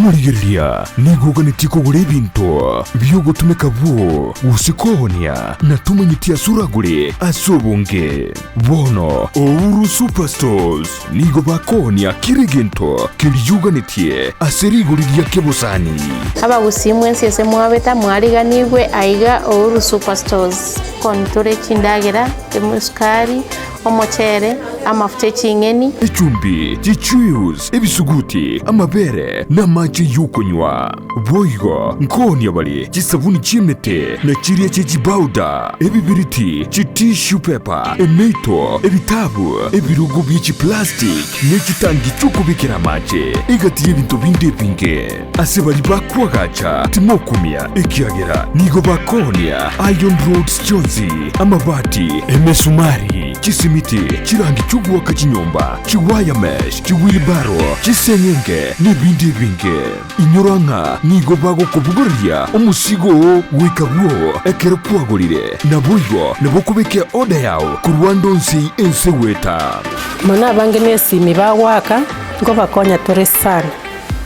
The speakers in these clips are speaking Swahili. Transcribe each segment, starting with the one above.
Rimurigeria nigoga nitiko binto byogo tumekabo usikohonia na tumanyitia suragure asobonge bono Ouru Superstores nigo bakonia kirigento kiriyuganitie aseriguriria kebosani aba gusimwensi ese mwabeta mwariganirwe aiga Ouru Superstores kontore chindagera emuskari omuchere amafuta y'ingeni icumbi chichus ebisuguti amabere n'amaji y'ukonywa boigo nkoni abali chisabuni chimete na chiriya chechibauda ebibiriti chitishu pepa emeito ebitabu ebirugu by'ichi plastic n'ekitangi cy'ukubikira amaji igati y'ebintu bindi binge ase bali bakwagacha timokumia ekiagera nigo bakonia Iron Roads Jozi amabati emesumari chisimiti chirangi cy'ugwaka chinyomba chiwaya mesh chiwilbaro chisenyenge n'ibindi binge inyoranka nigo bago kubugoria umusigo wikabwo ekero kwagurire nabuigo nabokubeke oda yawo ku Rwandonsi enseweta mana bange nesimi bawaka ngo bakonya tore sana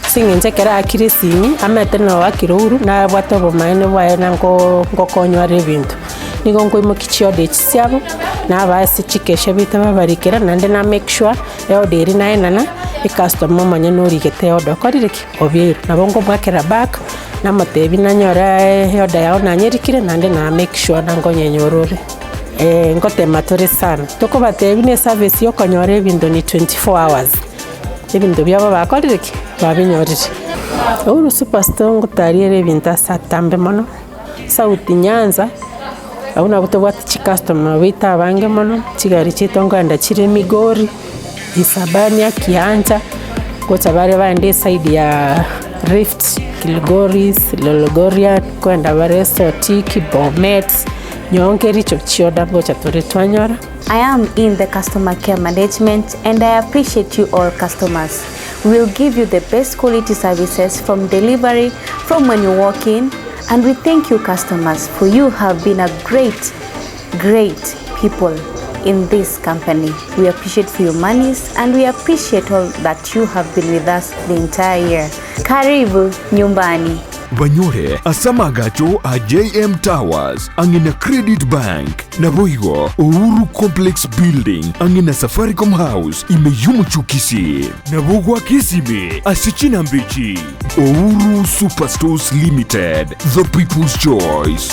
singenje kera akirisimi ametena wakirouru na bwatobo maene bwaye nango ngokonywa rebintu nigo ngoimo kichiode chisyabo na basi chikeshe bitaba barikera nande na make sure eoderi na enana customer manya no rigete odo korireki obiru nabongo bwakera back na matebi na nyora oda yao na nyerikire nande na make sure nango nyenyorore ngote matore sana toko batebi ne service yo konyore bindo ni 24 hours ebindo byabo bakorireki babinyorire Ouru Superstore ngotariere binta satambe mono sauti Nyanza auna butobwati chi customer wita bange mono chigari chitonganda chire Migori Isabania Kianja kocha bare bande side ya Rift Kilgoris Lolgoria kwenda bare Sotiki Bomet nyongeri chopchioda gocha tore twanyora. I am in the customer care management and I appreciate you all customers. We will give you the best quality services from delivery, from when you walk in, and we thank you customers for you have been a great people in this company. We appreciate for your monies and we appreciate all that you have been with us the entire year. Karibu nyumbani. Banyore asamagacho a JM Towers angina Credit Bank na boigo Ouru Complex Building angina Safaricom House imeyumuchukisi na bogwa kisime asichina mbichi. Ouru Superstores Limited, the people's choice.